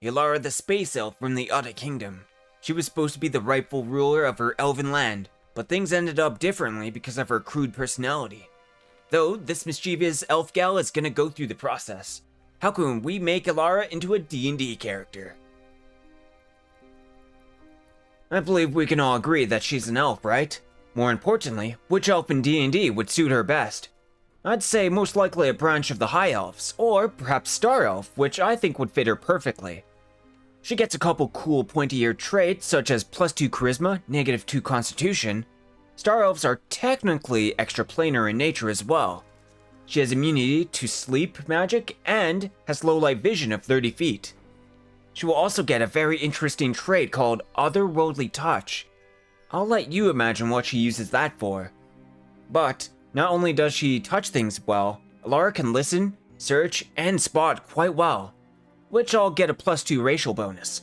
Elara the space elf from the Other Kingdom. She was supposed to be the rightful ruler of her elven land, but things ended up differently because of her crude personality. Though, this mischievous elf gal is gonna go through the process. How can we make Elara into a D&D character? I believe we can all agree that she's an elf, right? More importantly, which elf in D&D would suit her best? I'd say most likely a branch of the High Elves, or perhaps Star Elf, which I think would fit her perfectly. She gets a couple cool pointy-eared traits such as +2 Charisma, -2 Constitution. Star Elves are technically extraplanar in nature as well. She has immunity to sleep magic and has low light vision of 30 feet. She will also get a very interesting trait called Otherworldly Touch. I'll let you imagine what she uses that for. But not only does she touch things well, Elara can listen, search, and spot quite well, which I'll get a +2 racial bonus.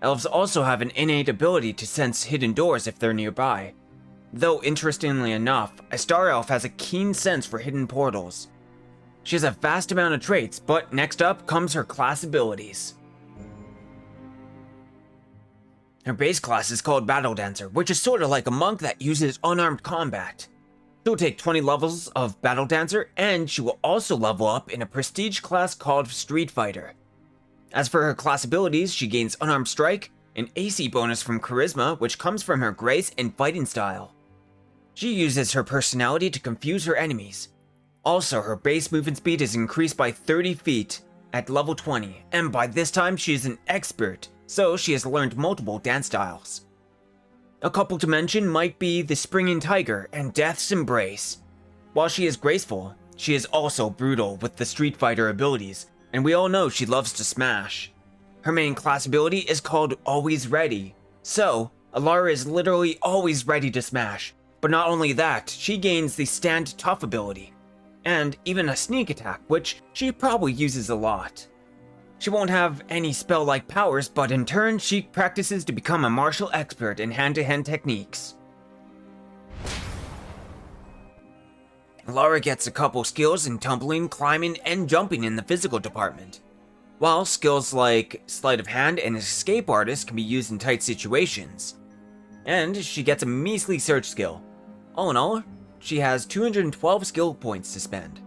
Elves also have an innate ability to sense hidden doors if they're nearby. Though interestingly enough, a Star Elf has a keen sense for hidden portals. She has a vast amount of traits, but next up comes her class abilities. Her base class is called Battle Dancer, which is sorta like a monk that uses unarmed combat. She'll take 20 levels of Battle Dancer, and she will also level up in a prestige class called Streetfighter. As for her class abilities, she gains Unarmed Strike, an AC bonus from Charisma, which comes from her grace and fighting style. She uses her personality to confuse her enemies. Also, her base movement speed is increased by 30 feet at level 20, and by this time she is an expert, so she has learned multiple dance styles. A couple to mention might be the Springing Tiger and Death's Embrace. While she is graceful, she is also brutal with the Street Fighter abilities, and we all know she loves to smash. Her main class ability is called Always Ready, so Elara is literally always ready to smash. But not only that, she gains the Stand Tough ability, and even a sneak attack, which she probably uses a lot. She won't have any spell-like powers, but in turn, she practices to become a martial expert in hand-to-hand techniques. Elara gets a couple skills in tumbling, climbing, and jumping in the physical department, while skills like Sleight of Hand and Escape Artist can be used in tight situations. And she gets a measly search skill. All in all, she has 212 skill points to spend.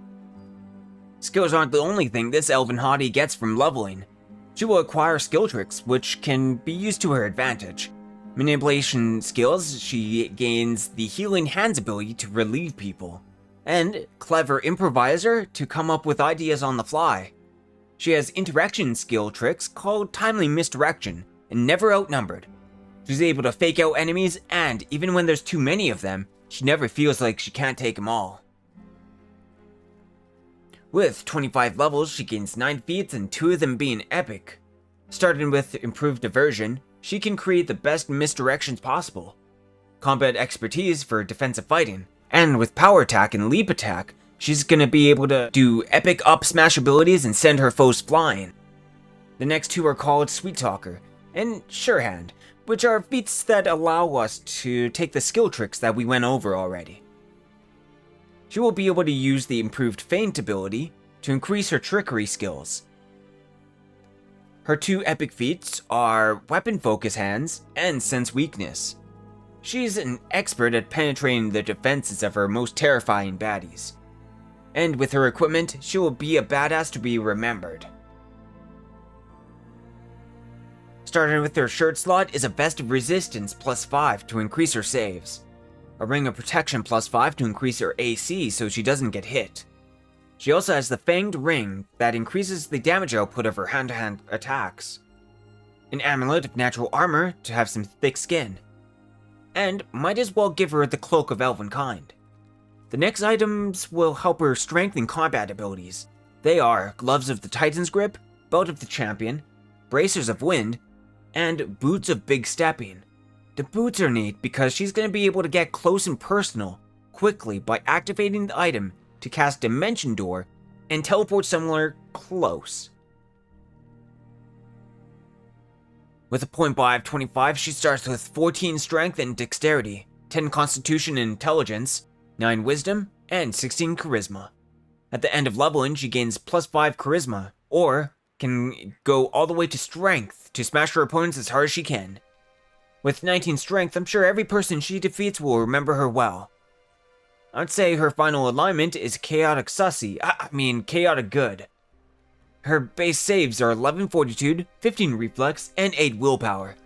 Skills aren't the only thing this elven hottie gets from leveling. She will acquire skill tricks, which can be used to her advantage. Manipulation skills, she gains the Healing Hands ability to relieve people, and Clever Improviser to come up with ideas on the fly. She has interaction skill tricks called Timely Misdirection and Never Outnumbered. She's able to fake out enemies, and even when there's too many of them, she never feels like she can't take them all. With 25 levels, she gains 9 feats and 2 of them being epic. Starting with Improved Diversion, she can create the best misdirections possible. Combat Expertise for defensive fighting, and with Power Attack and Leap Attack, she's gonna be able to do epic up smash abilities and send her foes flying. The next two are called Sweet Talker and Sure Hand, which are feats that allow us to take the skill tricks that we went over already. She will be able to use the improved Feint ability to increase her trickery skills. Her two epic feats are Weapon Focus Hands and Sense Weakness. She's an expert at penetrating the defenses of her most terrifying baddies. And with her equipment, she will be a badass to be remembered. Starting with her shirt slot is a Vest of Resistance +5 to increase her saves. A Ring of Protection +5 to increase her AC so she doesn't get hit. She also has the Fanged Ring that increases the damage output of her hand-to-hand attacks. An Amulet of Natural Armor to have some thick skin. And might as well give her the Cloak of Elvenkind. The next items will help her strengthen combat abilities. They are Gloves of the Titan's Grip, Belt of the Champion, Bracers of Wind, and Boots of Big Stepping. The boots are neat because she's going to be able to get close and personal quickly by activating the item to cast Dimension Door and teleport somewhere close. With a point buy of 25, she starts with 14 Strength and Dexterity, 10 Constitution and Intelligence, 9 Wisdom, and 16 Charisma. At the end of leveling, she gains +5 Charisma, or can go all the way to strength to smash her opponents as hard as she can. With 19 strength, I'm sure every person she defeats will remember her well. I'd say her final alignment is chaotic chaotic good. Her base saves are 11 fortitude, 15 reflex, and 8 willpower.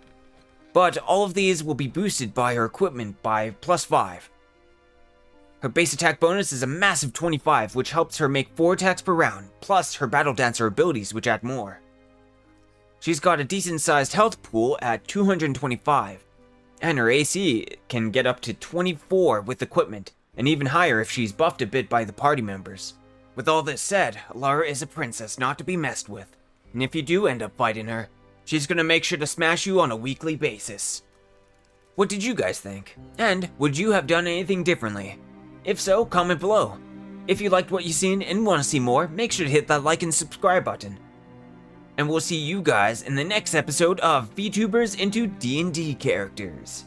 But all of these will be boosted by her equipment by +5. Her base attack bonus is a massive 25, which helps her make 4 attacks per round, plus her Battle Dancer abilities, which add more. She's got a decent sized health pool at 225, and her AC can get up to 24 with equipment, and even higher if she's buffed a bit by the party members. With all this said, Elara is a princess not to be messed with, and if you do end up fighting her, she's gonna make sure to smash you on a weekly basis. What did you guys think? And would you have done anything differently? If so, comment below. If you liked what you've seen and want to see more, make sure to hit that like and subscribe button. And we'll see you guys in the next episode of VTubers into D&D characters.